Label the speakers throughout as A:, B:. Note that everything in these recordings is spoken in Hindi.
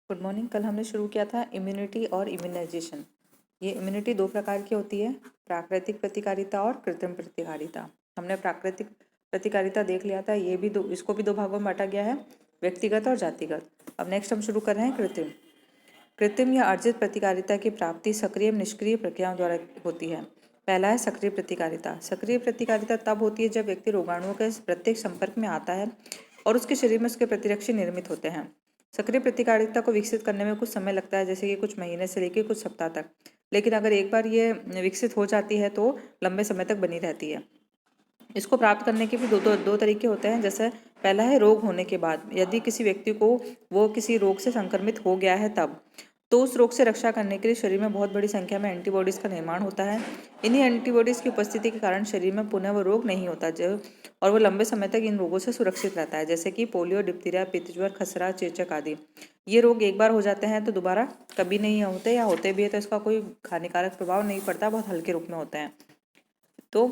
A: Good morning. कल हमने शुरू किया था इम्यूनिटी और इम्यूनाइजेशन। ये इम्यूनिटी दो प्रकार की होती है, प्राकृतिक प्रतिकारिता और कृत्रिम प्रतिकारिता। हमने प्राकृतिक प्रतिकारिता देख लिया था, इसको भी दो भागों में बांटा गया है, व्यक्तिगत और जातिगत। अब नेक्स्ट हम शुरू कर रहे हैं कृत्रिम। कृत्रिम या अर्जित प्रतिकारिता की प्राप्ति सक्रिय निष्क्रिय प्रक्रियाओं द्वारा होती है। पहला है सक्रिय प्रतिकारिता। सक्रिय प्रतिकारिता तब होती है जब व्यक्ति रोगाणुओं के प्रत्येक संपर्क में आता है और उसके शरीर में उसके प्रतिरक्षी निर्मित होते हैं। सक्रिय प्रतिकारिता को विकसित करने में कुछ समय लगता है, जैसे कि कुछ महीने से लेकर कुछ सप्ताह तक, लेकिन अगर एक बार ये विकसित हो जाती है तो लंबे समय तक बनी रहती है। इसको प्राप्त करने के भी दो तरीके होते हैं। जैसे पहला है रोग होने के बाद, यदि किसी व्यक्ति को वो किसी रोग से संक्रमित हो गया है तब, तो उस रोग से रक्षा करने के लिए शरीर में बहुत बड़ी संख्या में एंटीबॉडीज का निर्माण होता है। इन्हीं एंटीबॉडीज की उपस्थिति के कारण शरीर में पुनः वो रोग नहीं होता और वो लंबे समय तक इन रोगों से सुरक्षित रहता है, जैसे कि पोलियो, डिप्थीरिया, पित्तज्वर, खसरा, चेचक आदि। ये रोग एक बार हो जाते हैं तो दोबारा कभी नहीं होते, या होते भी है तो इसका कोई हानिकारक प्रभाव नहीं पड़ता, बहुत हल्के रूप में होते हैं। तो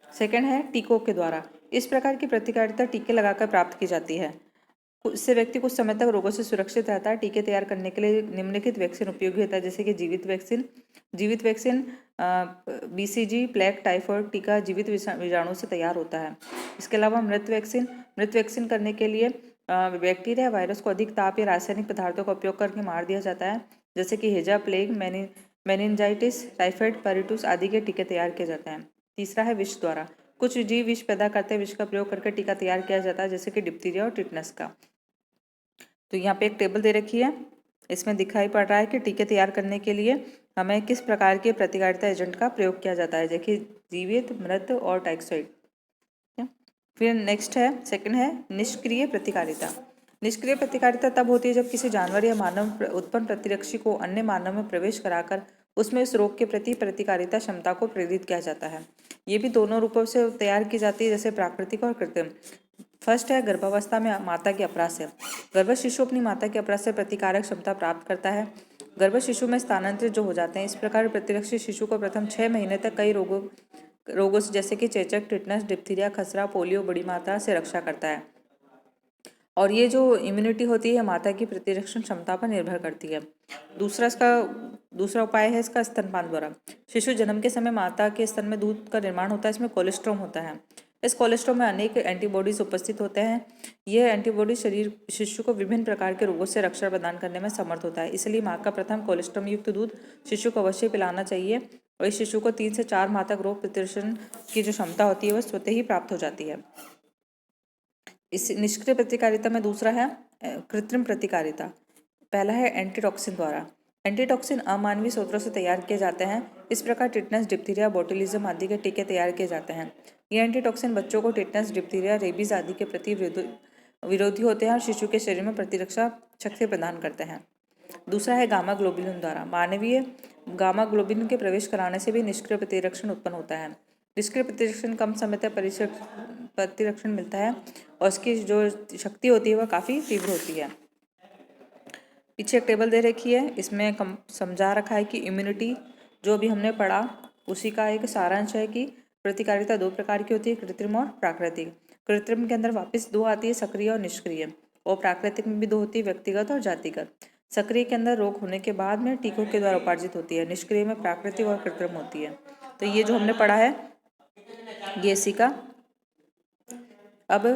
A: सेकंड है टीकों के द्वारा। इस प्रकार की प्रतिकारिता टीके लगाकर प्राप्त की जाती है। इससे व्यक्ति कुछ समय तक रोगों से सुरक्षित रहता है। टीके तैयार करने के लिए निम्नलिखित वैक्सीन उपयोगी होता है, जैसे कि जीवित वैक्सीन बीसीजी, प्लेग, टाइफाइड टीका जीवित विजाणु से तैयार होता है। इसके अलावा मृत वैक्सीन करने के लिए बैक्टीरिया वायरस को अधिक ताप या रासायनिक पदार्थों का उपयोग करके मार दिया जाता है, जैसे कि हेजा, प्लेग, मेनिनजाइटिस, टाइफाइड, पेरिटूस आदि के टीके तैयार किए जाते हैं। तीसरा है विष द्वारा। कुछ जीव विष पैदा करते हैं, विष का प्रयोग करके टीका तैयार किया जाता है, जैसे कि डिप्थीरिया और टिटनस का। तो यहाँ पे एक टेबल दे रखी है, इसमें दिखाई पड़ रहा है कि टीके तैयार करने के लिए हमें किस प्रकार के प्रतिकारिता एजेंट का प्रयोग किया जाता है, देखिए जीवित, मृत और टैक्सोइड। फिर नेक्स्ट है, सेकंड है निष्क्रिय प्रतिकारिता। निष्क्रिय प्रतिकारिता तब होती है जब किसी जानवर या मानव उत्पन्न प्रतिरक्षी को अन्य मानव में प्रवेश कराकर उसमें इस रोग के प्रति प्रतिकारिता क्षमता को प्रेरित किया जाता है। ये भी दोनों रूपों से तैयार की जाती है, जैसे प्राकृतिक और कृत्रिम। फर्स्ट है गर्भावस्था में माता के अपराध से। गर्भ शिशु अपनी माता के अपराध से प्रतिकारक क्षमता प्राप्त करता है। गर्भ शिशु में स्थानांतरित जो हो जाते हैं, इस प्रकार प्रतिरक्षी शिशु को प्रथम 6 महीने तक कई रोगों से, जैसे कि चेचक, टिटनस, डिप्थीरिया, खसरा, पोलियो, बड़ी मात्रा से रक्षा करता है। और ये जो इम्यूनिटी होती है माता की प्रतिरक्षण क्षमता पर निर्भर करती है। दूसरा उपाय है इसका स्तनपान द्वारा। शिशु जन्म के समय माता के स्तन में दूध का निर्माण होता है, इसमें कोलेस्ट्रॉम होता है। इस कोलेस्ट्रॉम में अनेक एंटीबॉडीज उपस्थित होते हैं। यह एंटीबॉडी शरीर शिशु को विभिन्न प्रकार के रोगों से रक्षा प्रदान करने में समर्थ होता है। इसलिए माँ का प्रथम कोलेस्ट्रॉम युक्त दूध शिशु को अवश्य पिलाना चाहिए, और इस शिशु को 3 से 4 माह तक रोग प्रतिरक्षण की जो क्षमता होती है वह स्वतः ही प्राप्त हो जाती है। इस निष्क्रिय प्रतिकारिता में दूसरा है कृत्रिम प्रतिकारिता। पहला है एंटीटॉक्सिन द्वारा। एंटीटॉक्सिन अमानवीय स्रोतों से तैयार किए जाते हैं। इस प्रकार टिटनस, डिप्थीरिया, बोtulism आदि के टीके तैयार किए जाते हैं। ये एंटीटॉक्सिन बच्चों को टिटनस, डिप्थीरिया, रेबीज आदि के प्रति विरोधी होते हैं और शिशु के शरीर में प्रतिरक्षा शक्ति प्रदान करते हैं। दूसरा है गामा ग्लोबुलिन द्वारा। मानवीय गामा ग्लोबुलिन के प्रवेश कराने से भी निष्क्रिय प्रतिरक्षण उत्पन्न होता है। निष्क्रिय प्रतिरक्षण कम समय तक प्रतिरक्षण मिलता है और इसकी जो शक्ति होती है वह काफ़ी तीव्र होती है। पीछे एक टेबल दे रखी है, इसमें समझा रखा है कि इम्यूनिटी जो भी हमने पढ़ा उसी का एक सारांश है कि प्रतिकारिता दो प्रकार की होती है, कृत्रिम और प्राकृतिक। कृत्रिम के अंदर वापस दो आती है, सक्रिय और निष्क्रिय, और प्राकृतिक में भी दो होती है, व्यक्तिगत और जातिगत। सक्रिय के अंदर रोग होने के बाद में टीकों के द्वारा उपार्जित होती है, निष्क्रिय में प्राकृतिक और कृत्रिम होती है। तो ये जो हमने पढ़ा है ये इसी का। अब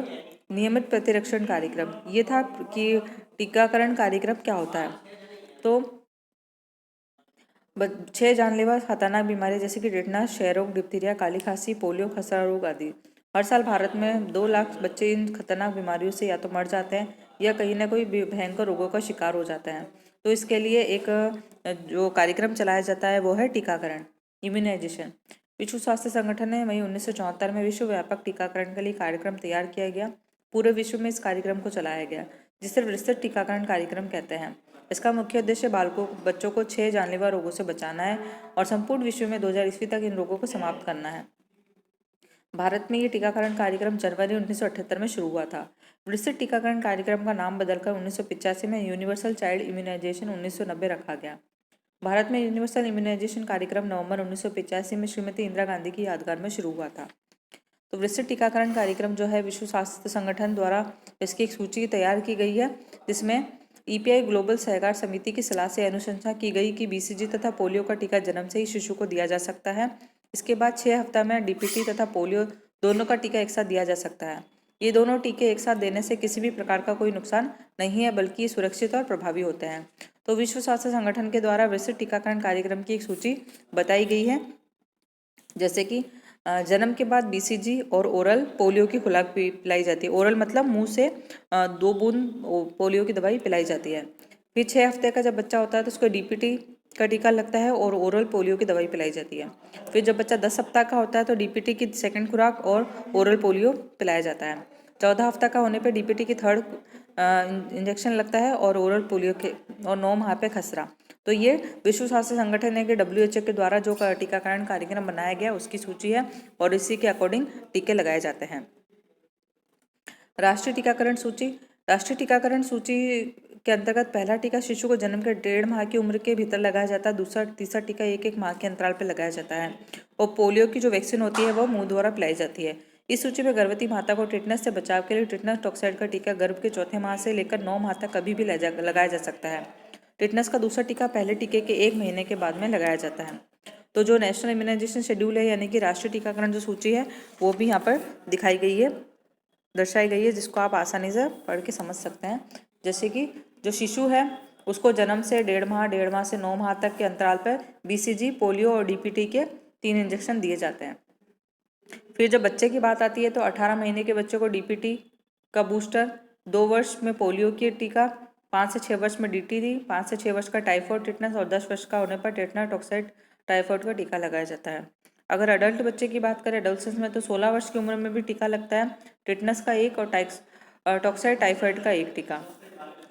A: नियमित प्रतिरक्षण कार्यक्रम, ये था कि टीकाकरण कार्यक्रम क्या होता है। तो 6 जानलेवा खतरनाक बीमारियां जैसे कि टिटनस, क्षय रोग, डिप्थीरिया, काली खांसी, पोलियो, खसरा रोग आदि। हर साल भारत में 2 लाख बच्चे इन खतरनाक बीमारियों से या तो मर जाते हैं या कहीं ना कोई भयंकर रोगों का शिकार हो जाते हैं। तो इसके लिए एक जो कार्यक्रम चलाया जाता है वो है टीकाकरण, इम्यूनाइजेशन। विश्व स्वास्थ्य संगठन ने मई 1974 में विश्व व्यापक टीकाकरण के लिए कार्यक्रम तैयार किया गया। पूरे विश्व में इस कार्यक्रम को चलाया गया, जिसे विस्तृत टीकाकरण कार्यक्रम कहते हैं। इसका मुख्य उद्देश्य बच्चों को 6 जानलेवा रोगों से बचाना है और संपूर्ण विश्व में 2000 ईस्वी तक इन रोगों को समाप्त करना है। भारत में ये टीकाकरण कार्यक्रम जनवरी 1978 में शुरू हुआ था। विस्तृत टीकाकरण कार्यक्रम का नाम बदलकर 1985 में यूनिवर्सल चाइल्ड इम्यूनाइजेशन 1990 रखा गया। भारत में यूनिवर्सल इम्यूनाइजेशन कार्यक्रम नवंबर 1985 में श्रीमती इंदिरा गांधी की यादगार में शुरू हुआ था। तो विस्तृत टीकाकरण कार्यक्रम जो है विश्व स्वास्थ्य संगठन द्वारा इसकी एक सूची तैयार की गई है, जिसमें ईपीआई ग्लोबल सहकार समिति की सलाह से अनुशंसा की गई कि बीसीजी तथा पोलियो का टीका जन्म से ही शिशु को दिया जा सकता है। इसके बाद 6 हफ्ता में डीपीटी तथा पोलियो दोनों का टीका एक साथ दिया जा सकता है। ये दोनों टीके एक साथ देने से किसी भी प्रकार का कोई नुकसान नहीं है, बल्कि ये सुरक्षित और प्रभावी होते हैं। तो विश्व स्वास्थ्य संगठन के द्वारा विस्तृत टीकाकरण कार्यक्रम की एक सूची बताई गई है, जैसे कि जन्म के बाद बीसीजी और ओरल पोलियो की खुराक पिलाई जाती है। ओरल मतलब मुंह से 2 बूंद पोलियो की दवाई पिलाई जाती है। फिर 6 हफ्ते का जब बच्चा होता है तो उसको डीपीटी का टीका लगता है और ओरल पोलियो की दवाई पिलाई जाती है। फिर जब बच्चा 10 सप्ताह का होता है तो डीपीटी की सेकंड खुराक और ओरल पोलियो पिलाया जाता है। 14 हफ्ता का होने पर डीपीटी की थर्ड इंजेक्शन लगता है और ओरल पोलियो के, और 9 माह पे खसरा। तो ये विश्व स्वास्थ्य संगठन है कि WHO के द्वारा जो टीकाकरण कार्यक्रम बनाया गया उसकी सूची है और इसी के अकॉर्डिंग टीके लगाए जाते हैं। राष्ट्रीय टीकाकरण सूची। राष्ट्रीय टीकाकरण सूची के अंतर्गत पहला टीका शिशु को जन्म के 1.5 माह की उम्र के भीतर लगाया जाता है। दूसरा तीसरा टीका 1-1 माह के अंतराल पर लगाया जाता है और पोलियो की जो वैक्सीन होती है वो मुंह द्वारा पिलाई जाती है। इस सूची में गर्भवती माता को टिटनेस से बचाव के लिए टिटनेस टॉक्साइड का टीका गर्भ के 4थे माह से लेकर 9 माह तक कभी भी लगाया जा सकता है। टिटनेस का दूसरा टीका पहले टीके के 1 महीने के बाद में लगाया जाता है। तो जो नेशनल इम्यूनाइजेशन शेड्यूल है यानी कि राष्ट्रीय टीकाकरण जो सूची है वो भी यहाँ पर दिखाई गई है, दर्शाई गई है, जिसको आप आसानी से पढ़ के समझ सकते हैं। जैसे कि जो शिशु है उसको जन्म से 1.5 माह से 9 माह तक के अंतराल पर बीसीजी, पोलियो और डीपीटी के 3 इंजेक्शन दिए जाते हैं। फिर जब बच्चे की बात आती है तो 18 महीने के बच्चे को डीपीटी का बूस्टर, 2 वर्ष में पोलियो की टीका, 5 से 6 वर्ष में डीटीडी, 5 से 6 वर्ष का टाइफॉइड टिटनेस और 10 वर्ष का होने पर टेटनस टॉक्साइड टाइफॉइड का टीका लगाया जाता है। अगर अडल्ट बच्चे की बात करें एडल्ट में तो 16 वर्ष की उम्र में भी टीका लगता है, टिटनेस का 1 और टॉक्साइड टाइफॉइड का 1 टीका।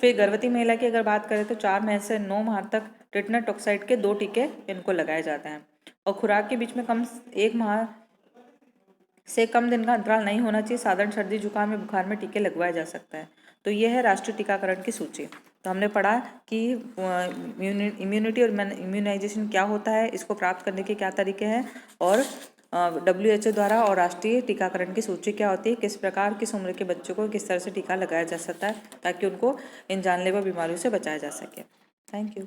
A: फिर गर्भवती महिला की अगर बात करें तो 4 माह से 9 माह तक टिटनेस टॉक्साइड के 2 टीके इनको लगाए जाते हैं और खुराक के बीच में कम 1 माह से कम दिन का अंतराल नहीं होना चाहिए। साधारण सर्दी जुकाम में बुखार में टीके लगवाया जा सकता है। तो ये है राष्ट्रीय टीकाकरण की सूची। तो हमने पढ़ा कि इम्यूनिटी और इम्यूनाइजेशन क्या होता है, इसको प्राप्त करने के क्या तरीके हैं और WHO द्वारा और राष्ट्रीय टीकाकरण की सूची क्या होती है, किस प्रकार किस उम्र के बच्चों को किस तरह से टीका लगाया जा सकता है ताकि उनको इन जानलेवा बीमारियों से बचाया जा सके। Thank you.